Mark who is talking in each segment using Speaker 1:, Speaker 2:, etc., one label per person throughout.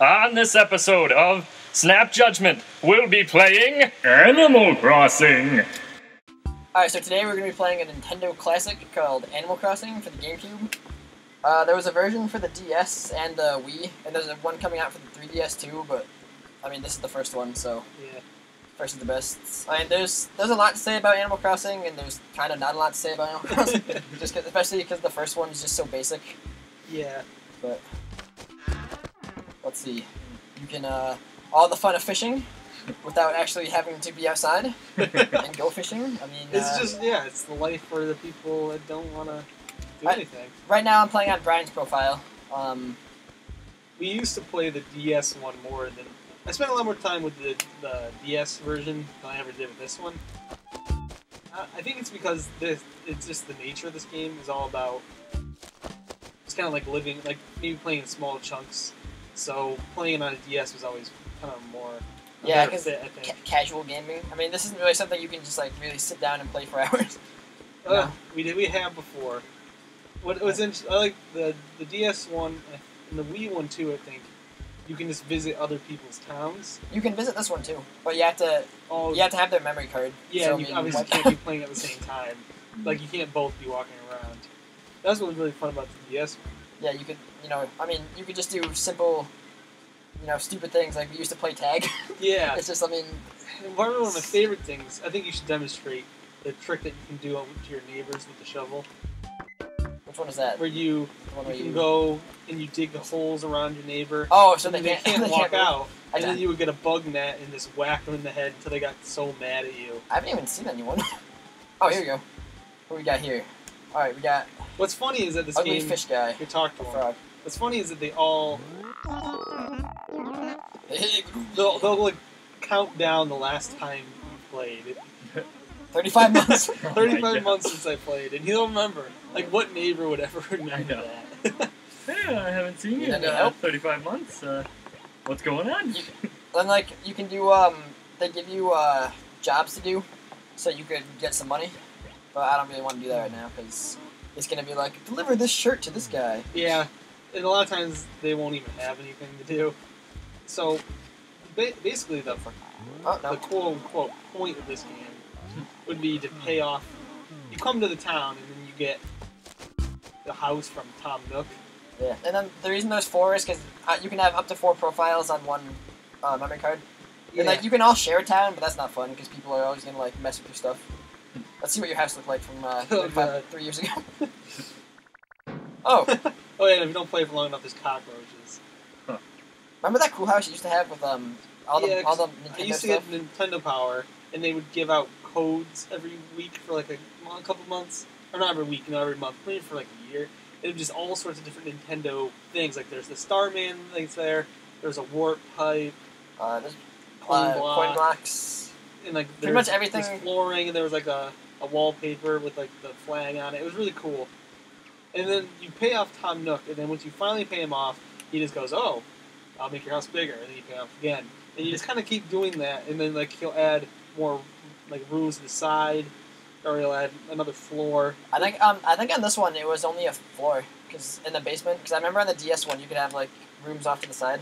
Speaker 1: On this episode of Snap Judgement, we'll be playing Animal Crossing.
Speaker 2: Alright, so today we're going to be playing a Nintendo classic called Animal Crossing for the GameCube. There was a version for the DS and the Wii, and there's one coming out for the 3DS too, but, I mean, this is the first one, so
Speaker 3: yeah.
Speaker 2: First is the best. I mean, there's a lot to say about Animal Crossing, and there's kind of not a lot to say about Animal Crossing, especially because the first one is just so basic.
Speaker 3: Yeah.
Speaker 2: But, let's see. You can, all the fun of fishing without actually having to be outside and go fishing. I mean,
Speaker 3: it's just, yeah, it's the life for the people that don't want to do anything.
Speaker 2: Right now I'm playing on Brian's profile.
Speaker 3: We used to play the DS one more than... I spent a lot more time with the DS version than I ever did with this one. I think it's because it's just the nature of this game is all about... It's kind of like living, like maybe playing in small chunks. So playing on a DS was always kind of more...
Speaker 2: Yeah, because casual gaming. I mean, this isn't really something you can just like really sit down and play for hours. No.
Speaker 3: We have before. What was interesting, I like the DS one and the Wii one too. I think you can just visit other people's towns.
Speaker 2: You can visit this one too, but you have to have their memory card.
Speaker 3: Yeah,
Speaker 2: so,
Speaker 3: you obviously can't be playing at the same time. Like you can't both be walking around. That's what was really fun about the DS one.
Speaker 2: Yeah, you could, you could just do simple, stupid things like we used to play tag.
Speaker 3: Yeah.
Speaker 2: It's just, I mean...
Speaker 3: One of my favorite things, I think you should demonstrate the trick that you can do to your neighbors with the shovel.
Speaker 2: Which one is that?
Speaker 3: Where you can go and you dig the holes around your neighbor.
Speaker 2: Oh, so
Speaker 3: they can't walk out. And then you would get a bug net and just whack them in the head until they got so mad at you.
Speaker 2: I haven't even seen anyone. Oh, here we go. What we got here? Alright, we got...
Speaker 3: What's funny is that this
Speaker 2: ugly
Speaker 3: game...
Speaker 2: fish guy.
Speaker 3: You talk to him.
Speaker 2: Frog.
Speaker 3: What's funny is that they all... They'll like count down the last time you played.
Speaker 2: 35 months.
Speaker 3: 35 months since I played, and he'll remember. Like, what neighbor would ever remember that?
Speaker 1: Yeah, I haven't seen you in 35 months. What's going on?
Speaker 2: Then, you can do, they give you, jobs to do, so you could get some money. But I don't really want to do that right now, because it's going to be like, deliver this shirt to this guy.
Speaker 3: Yeah, and a lot of times they won't even have anything to do. So, basically, the quote-unquote point of this game would be to pay off... You come to the town, and then you get the house from Tom Nook.
Speaker 2: Yeah, and then the reason there's 4 is because you can have up to 4 profiles on one memory card. And, you can all share a town, but that's not fun, because people are always going to, mess with your stuff. Let's see what your house looked like from 3 years ago. Oh!
Speaker 3: Oh yeah, and if you don't play for long enough, there's cockroaches.
Speaker 2: Huh. Remember that cool house you used to have with all the Nintendo
Speaker 3: I used to
Speaker 2: stuff?
Speaker 3: get Nintendo Power, and they would give out codes every week for a couple months. Or not every week, not every month, maybe for a year. And it was just all sorts of different Nintendo things. Like there's the Starman things there's a warp pipe,
Speaker 2: there's
Speaker 3: coin
Speaker 2: blocks,
Speaker 3: and
Speaker 2: pretty much everything.
Speaker 3: There's flooring, and there was a wallpaper with the flag on it. It was really cool. And then you pay off Tom Nook, and then once you finally pay him off, he just goes, "Oh, I'll make your house bigger," and then you pay off again. And you just kind of keep doing that, and then he'll add more rooms to the side, or he'll add another floor.
Speaker 2: I think on this one it was only a floor, because in the basement. Because I remember on the DS one you could have rooms off to the side.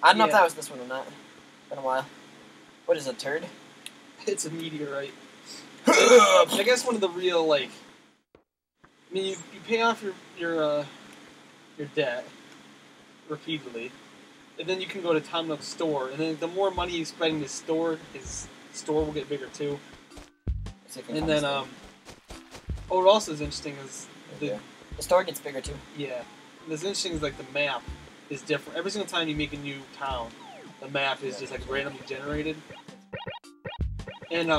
Speaker 2: I don't know if that was this one or not. It's been a while. What is it, turd?
Speaker 3: It's a meteorite. I guess one of the real I mean, you pay off your debt repeatedly, and then you can go to Tom Nook's store, and then the more money you spend in his store will get bigger too. And then, what also is interesting is
Speaker 2: the store gets bigger too.
Speaker 3: Yeah, what's interesting is the map is different every single time you make a new town. The map is just randomly generated, and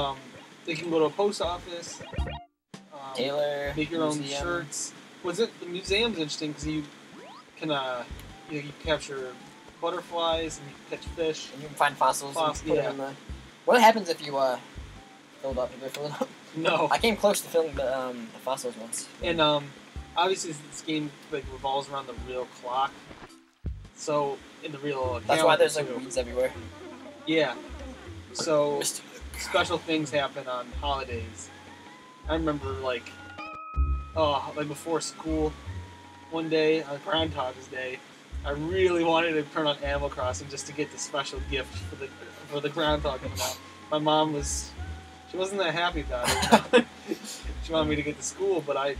Speaker 3: they can go to a post office.
Speaker 2: Tailor,
Speaker 3: make your own shirts. The museum's interesting because you can you capture butterflies and you can catch fish.
Speaker 2: And you can find fossils. And put them in the... What happens if you fill it up? Have you fill it up?
Speaker 3: No.
Speaker 2: I came close to filling the fossils once.
Speaker 3: And obviously this game revolves around the real clock. So in the real
Speaker 2: that's why there's weeds everywhere.
Speaker 3: Yeah. So special things happen on holidays. I remember before school, one day on Groundhog's Day, I really wanted to turn on Animal Crossing just to get the special gift for the groundhog coming out. My mom she wasn't that happy about it. She wanted me to get to school, but I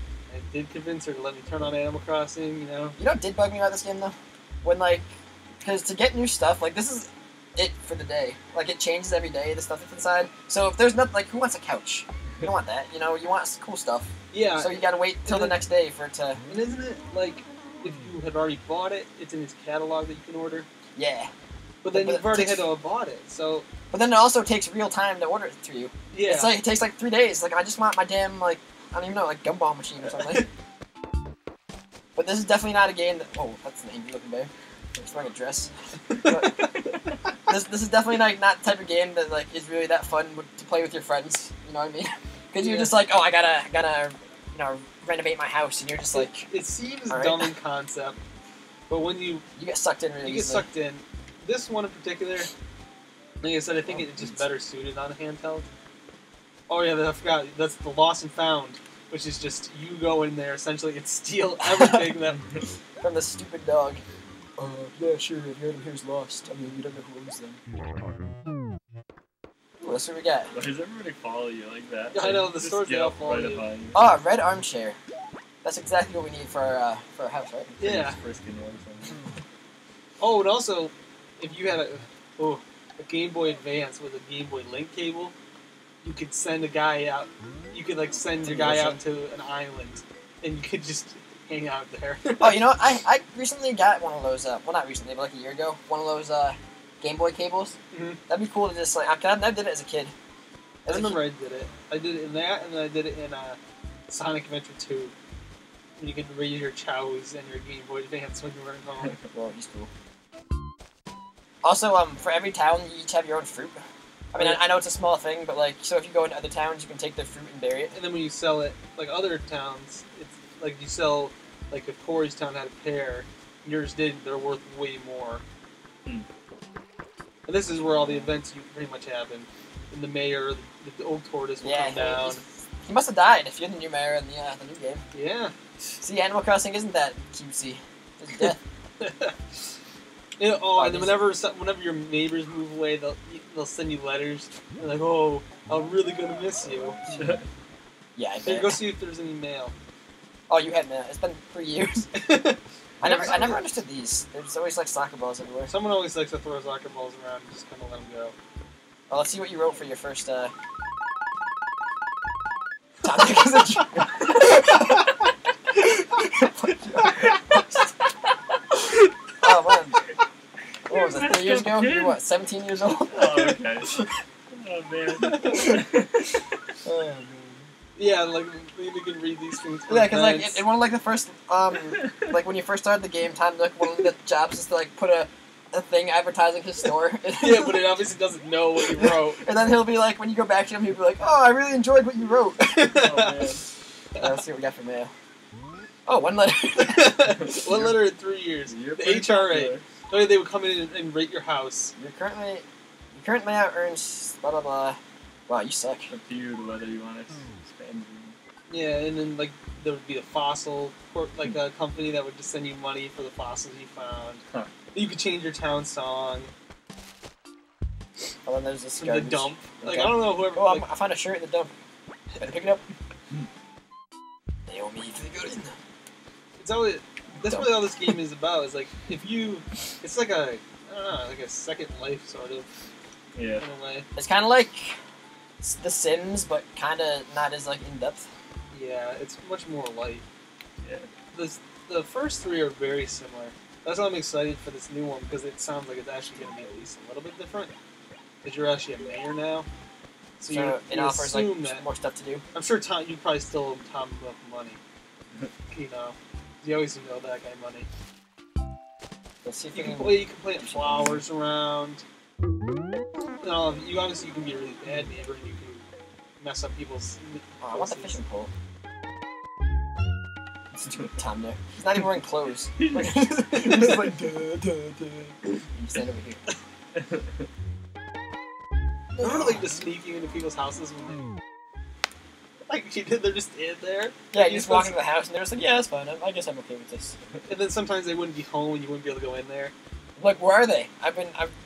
Speaker 3: did convince her to let me turn on Animal Crossing. You know
Speaker 2: what did bug me about this game though? When because to get new stuff, this is it for the day. It changes every day, the stuff that's inside. So if there's nothing, who wants a couch? You don't want that. You want cool stuff.
Speaker 3: Yeah.
Speaker 2: So you gotta wait till the next day for it to...
Speaker 3: And isn't it, if you had already bought it, it's in its catalog that you can order?
Speaker 2: Yeah.
Speaker 3: But then you've already had to have bought it, so...
Speaker 2: But then it also takes real time to order it to you.
Speaker 3: Yeah.
Speaker 2: It's it takes 3 days. I just want my damn, I don't even know, gumball machine or something. But this is definitely not a game that... Oh, that's an angry looking bear. It's wearing a dress. This is definitely not the type of game that is really that fun to play with your friends. You know what I mean? Because you're just oh, I gotta renovate my house, and you're just
Speaker 3: It seems dumb in concept, but when you
Speaker 2: get sucked in really
Speaker 3: easily. You get sucked in. This one in particular, like I said, I think it's just better suited on a handheld. Oh yeah, I forgot. That's the Lost and Found, which is just you go in there essentially and steal everything that
Speaker 2: from the stupid dog. Yeah, sure. If your item here's lost, I mean, you don't know who owns them. Ooh, that's what we got.
Speaker 1: Why does everybody follow you like that?
Speaker 3: I know, the stores they all follow you.
Speaker 2: Oh, red armchair. That's exactly what we need for our house, right?
Speaker 3: Yeah. Oh, and also, if you had a Game Boy Advance with a Game Boy Link cable, you could send a guy out. You could send your guy out to an island, and you could just hang out there.
Speaker 2: Oh, I recently got one of those. Well, not recently, but a year ago, one of those Game Boy cables.
Speaker 3: Mm-hmm.
Speaker 2: That'd be cool to just I never did it as a kid.
Speaker 3: I remember I did it. I did it in that, and then I did it in Sonic Adventure 2. When you could raise your chows and your Game Boy Advance when you were at home.
Speaker 2: Well, he's cool. Also, for every town, you each have your own fruit. I mean, I know it's a small thing, but so if you go into other towns, you can take the fruit and bury it.
Speaker 3: And then when you sell it, other towns, it's you sell, if Corey's town had a pear, yours didn't, they're worth way more. And this is where all the events pretty much happen. And the mayor, the old tortoise will come down.
Speaker 2: He must have died if you're the new mayor in the new game.
Speaker 3: Yeah.
Speaker 2: See, Animal Crossing isn't that cutesy. There's death.
Speaker 3: And then whenever your neighbors move away, they'll send you letters. They're like, "Oh, I'm really gonna miss you."
Speaker 2: Yeah, I bet.
Speaker 3: Hey, go see if there's any mail.
Speaker 2: Oh, you had mail. It's been 3 years. I never understood these. There's always soccer balls everywhere.
Speaker 3: Someone always likes to throw soccer balls around and just kind of let them go.
Speaker 2: Well, let's see what you wrote for your first. Oh man. What was it, 3 years ago? You're what, 17 years old?
Speaker 1: Oh, okay. Oh, man.
Speaker 3: Yeah, you can read these things.
Speaker 2: Yeah, because in one of the first, when you first started the game, one of the jobs is to put a thing advertising his store.
Speaker 3: Yeah, but it obviously doesn't know what you wrote.
Speaker 2: And then he'll be when you go back to him, he'll be like, "Oh, I really enjoyed what you wrote." Oh man. Let's see what we got for mail. Oh, one letter.
Speaker 3: One letter in 3 years. The HRA. So they would come in and rate your house.
Speaker 2: Your current layout earns blah blah blah. Wow, you suck.
Speaker 1: Up to you whether you want to spend.
Speaker 3: Yeah, and then there would be a fossil, a company that would just send you money for the fossils you found.
Speaker 1: Huh.
Speaker 3: You could change your town song.
Speaker 2: Oh, then there's this
Speaker 3: the dump. I don't know whoever.
Speaker 2: Oh, I found a shirt in the dump. Better pick it up. They owe me for the good.
Speaker 3: It's always. That's what all this game is about. Is if you, it's I don't know, a second life sort of.
Speaker 1: Yeah.
Speaker 3: In a way.
Speaker 2: It's kind of like The Sims, but kind of not as in depth.
Speaker 3: Yeah, it's much more light.
Speaker 1: Yeah.
Speaker 3: The first three are very similar. That's why I'm excited for this new one, because it sounds like it's actually going to be at least a little bit different. Because you're actually a mayor now. So
Speaker 2: it offers more stuff to do.
Speaker 3: I'm sure you probably still owe Tom money. You always owe that guy money.
Speaker 2: Let's see if
Speaker 3: you can plant flowers around. You obviously you can be a really bad neighbor and you can mess up people's.
Speaker 2: I want the fishing pole. Stupid Tom there. He's not even wearing clothes. He's just You stand over here.
Speaker 3: Remember the sneaking into people's houses when Like they're just in there.
Speaker 2: Yeah, you just walk into the house and they're just like, yeah, that's fine. I guess I'm okay with this.
Speaker 3: And then sometimes they wouldn't be home and you wouldn't be able to go in there.
Speaker 2: Like, where are they? I've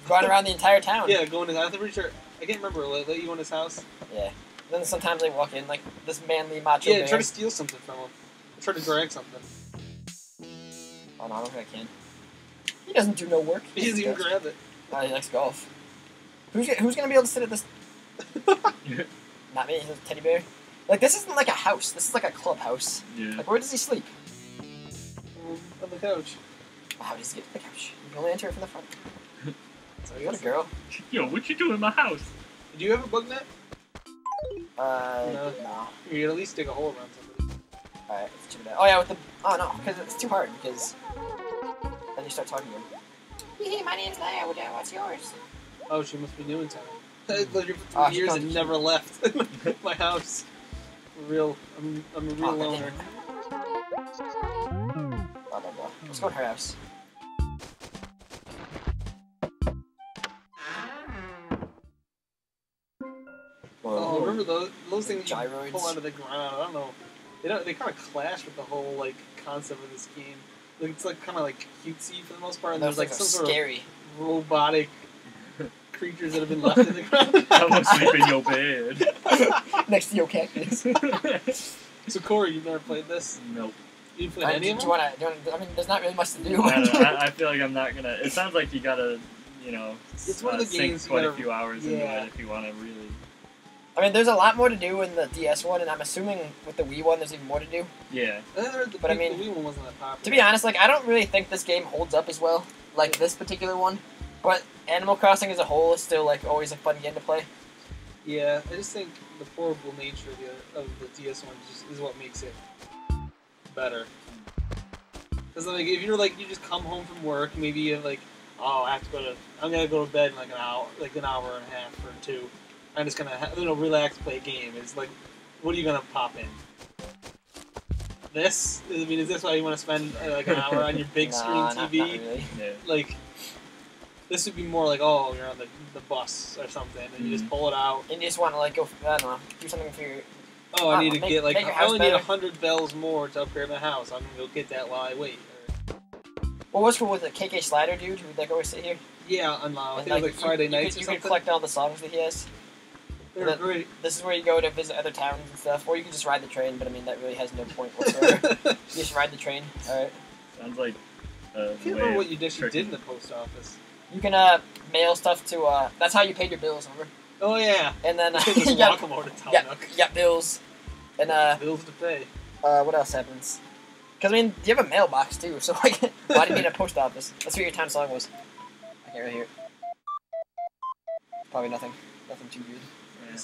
Speaker 2: gone around the entire town.
Speaker 3: Yeah, going to. I'm pretty sure. I can't remember. Let you go in his house.
Speaker 2: Yeah. Then sometimes they walk in like this manly macho.
Speaker 3: Yeah,
Speaker 2: bear.
Speaker 3: try to steal something from him. Try to drag something.
Speaker 2: Oh no, I don't think I can. He doesn't do no work.
Speaker 3: He doesn't even grab it.
Speaker 2: Oh, he likes golf. Who's gonna be able to sit at this? Not me. He's a teddy bear. Like, this isn't like a house. This is like a clubhouse.
Speaker 1: Yeah.
Speaker 2: Like, where does he sleep?
Speaker 3: On the couch.
Speaker 2: How does he get to the couch? You can only enter it from the front.
Speaker 3: So
Speaker 2: What a girl.
Speaker 1: Yo, what you doing in my house?
Speaker 3: Did you have a bug net?
Speaker 2: No.
Speaker 3: You could at least dig a hole around somebody.
Speaker 2: Alright, let's check it out. Oh, yeah, with the... Oh, no, because it's too hard, because... Then you start talking to him. Hey, my name's Leia. What's yours?
Speaker 3: Oh, she must be new in town. I lived here for 3
Speaker 2: she
Speaker 3: years
Speaker 2: comes-
Speaker 3: and never left my house. I'm a real loner.
Speaker 2: Blah, blah, blah. Let's go to her house.
Speaker 3: Oh, remember those things you
Speaker 2: Gyroids.
Speaker 3: pull out of the ground? I don't know. They kind of clash with the whole like concept of this game. Like, it's like kind of like cutesy for the most part, and
Speaker 2: Those
Speaker 3: there's like
Speaker 2: things
Speaker 3: some
Speaker 2: are
Speaker 3: sort
Speaker 2: scary.
Speaker 3: of robotic creatures that have been left in the ground.
Speaker 1: I'm gonna sleep in your bed.
Speaker 2: Next to your cactus.
Speaker 3: So Corey, you've never played this?
Speaker 1: Nope.
Speaker 3: You played any of
Speaker 2: Do
Speaker 3: them?
Speaker 2: you wanna, I mean, there's not really much to do.
Speaker 1: I, don't know, I feel like I'm not gonna. It sounds like you gotta,
Speaker 3: It's one of the
Speaker 1: sink
Speaker 3: games you
Speaker 1: quite a
Speaker 3: gotta-
Speaker 1: few hours into
Speaker 3: yeah.
Speaker 1: it if you want to really.
Speaker 2: I mean, there's a lot more to do in the DS one, and I'm assuming with the Wii one, there's even more to do.
Speaker 1: Yeah.
Speaker 2: But I mean,
Speaker 3: the Wii one wasn't that popular.
Speaker 2: To be honest, like, I don't really think this game holds up as well, like this particular one. But Animal Crossing as a whole is still, like, always a fun game to play.
Speaker 3: Yeah, I just think the portable nature of the DS one is what makes it better. Because like, if you're like, you just come home from work, maybe you have like, oh, I'm gonna go to bed in like an hour and a half or two. I'm just gonna relax, play a game. It's like, what are you gonna pop in? This? I mean, is this why you want to spend like an hour on your big screen TV?
Speaker 2: Not really.
Speaker 1: Yeah.
Speaker 3: Like, this would be more like, oh, you're on the bus or something, and you just pull it out.
Speaker 2: And you just want to, like, go, I don't know, do something for your...
Speaker 3: Oh, I need to get like,
Speaker 2: make your
Speaker 3: I
Speaker 2: house
Speaker 3: only need
Speaker 2: better.
Speaker 3: 100 bells more to upgrade my house. I'm gonna go get that while I wait.
Speaker 2: What was cool with the KK Slider dude who would, like, always sit here?
Speaker 3: Yeah, on I
Speaker 2: And,
Speaker 3: think it was like Friday nights or
Speaker 2: you
Speaker 3: something.
Speaker 2: could collect all the songs that he has.
Speaker 3: They're
Speaker 2: that-
Speaker 3: great.
Speaker 2: This is where you go to visit other towns and stuff, or you can just ride the train, but I mean, that really has no point whatsoever. You just ride the train, alright?
Speaker 1: Sounds like.
Speaker 3: I can't remember what you did in the post office.
Speaker 2: You can, mail stuff to, that's how you paid your bills, remember?
Speaker 3: Oh yeah.
Speaker 2: And then,
Speaker 3: You can just
Speaker 2: you
Speaker 3: walk
Speaker 2: got,
Speaker 3: them over to Town
Speaker 2: yeah,
Speaker 3: Nook.
Speaker 2: you got bills. And,
Speaker 3: Bills to pay.
Speaker 2: what else happens? Because, I mean, you have a mailbox, too, so, like, why do you need a post office? That's what your town song was. I can't really hear it. Probably nothing. Nothing too weird.
Speaker 1: Yeah.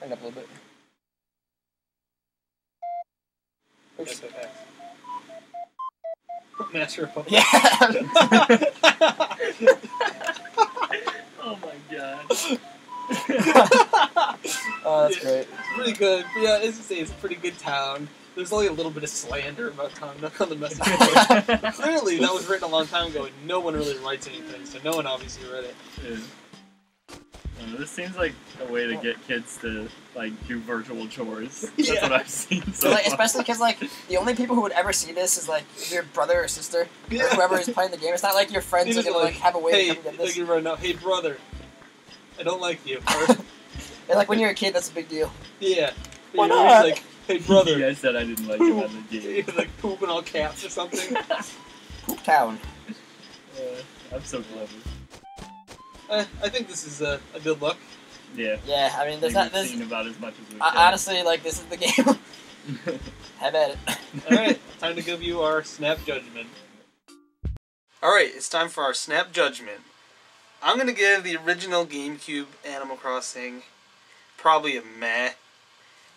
Speaker 2: Turn it up a little bit. Oops.
Speaker 3: Okay. Master of Puppets.
Speaker 2: Yeah!
Speaker 1: Oh my god.
Speaker 2: Oh, that's great.
Speaker 3: It's pretty good. Yeah, as you say, it's a pretty good town. There's only a little bit of slander about Town Nook on the message board. Clearly, that was written a long time ago, and no one really writes anything, so no one obviously read it.
Speaker 1: Yeah. This seems like a way to get kids to like do virtual chores. That's
Speaker 3: Yeah.
Speaker 1: what I've seen so
Speaker 2: Like,
Speaker 1: far.
Speaker 2: especially because, like, the only people who would ever see this is, like, your brother or sister, or
Speaker 3: Yeah.
Speaker 2: whoever is playing the game. It's not like your friends
Speaker 3: He
Speaker 2: are
Speaker 3: was
Speaker 2: gonna, like, have a way
Speaker 3: hey,
Speaker 2: to come get this.
Speaker 3: like you're right now, hey brother, I don't like you.
Speaker 2: And, like, when you're a kid, that's a big deal.
Speaker 3: Yeah.
Speaker 2: Why
Speaker 3: You're
Speaker 2: not?
Speaker 3: like, hey brother,
Speaker 1: I said I didn't like him on the game.
Speaker 3: you're like poop in all caps or something.
Speaker 2: Poop town.
Speaker 1: I'm so clever.
Speaker 3: I think this is a good look.
Speaker 1: Yeah.
Speaker 2: Yeah, I mean,
Speaker 1: I
Speaker 2: there's
Speaker 1: think
Speaker 2: not...
Speaker 1: we've
Speaker 2: There's,
Speaker 1: seen about as much as we can.
Speaker 2: honestly, like, this is the game. Have at it.
Speaker 3: Alright, time to give you our Snap Judgment. Alright, it's time for our Snap Judgment. I'm going to give the original GameCube Animal Crossing probably a meh.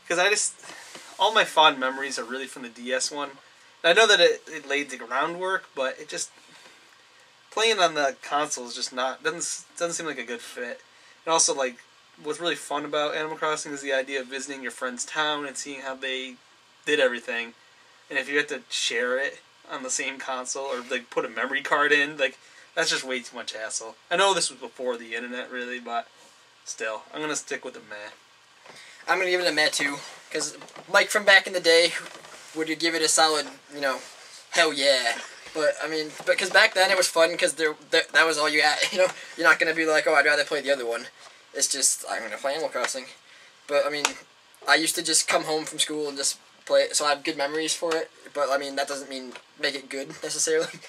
Speaker 3: Because all my fond memories are really from the DS one. And I know that it laid the groundwork, but it just... Playing on the console is just not... Doesn't seem like a good fit. And also, like, what's really fun about Animal Crossing is the idea of visiting your friend's town and seeing how they did everything. And if you have to share it on the same console or like put a memory card in, like that's just way too much hassle. I know this was before the internet really, but still, I'm gonna stick with the meh.
Speaker 2: I'm gonna give it a meh too, because Mike from back in the day would give it a solid, hell yeah. But I mean, because back then it was fun because that was all you had. You're not gonna be like, oh, I'd rather play the other one. It's just I'm gonna play Animal Crossing. But I mean, I used to just come home from school and just play it, so I have good memories for it. But I mean, that doesn't mean make it good necessarily.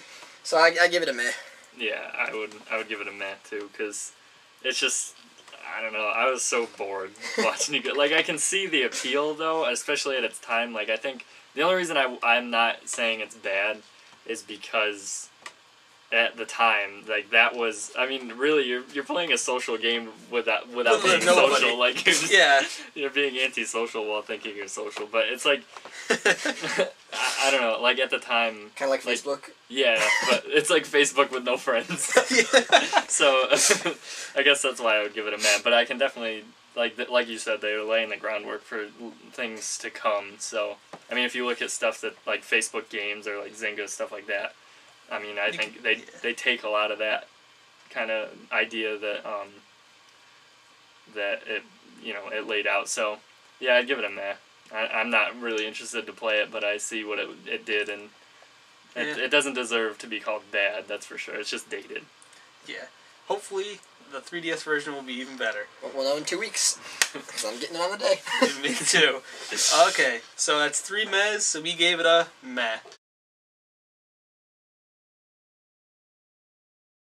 Speaker 2: So I give it a meh.
Speaker 1: Yeah, I would give it a meh too, because it's just, I don't know, I was so bored watching you go. Like, I can see the appeal, though, especially at its time. Like, I think the only reason I'm not saying it's bad is because at the time, like, that was, I mean, really, you're playing a social game without being social. Like, you're just, you're being antisocial while thinking you're social. But it's like, I don't know, like, at the time...
Speaker 2: Kind of like Facebook?
Speaker 1: Yeah, but it's like Facebook with no friends. So, I guess that's why I would give it a meh. But I can definitely, like you said, they were laying the groundwork for things to come. So, I mean, if you look at stuff that, like, Facebook games or, like, Zynga, stuff like that, I mean, I think they take a lot of that kind of idea that that it laid out. So, yeah, I'd give it a meh. I'm not really interested to play it, but I see what it did, and it doesn't deserve to be called bad, that's for sure. It's just dated.
Speaker 3: Yeah. Hopefully, the 3DS version will be even better.
Speaker 2: We'll know in 2 weeks, because I'm getting it on the day.
Speaker 3: Me too. Okay, so that's 3 mehs, so we gave it a meh.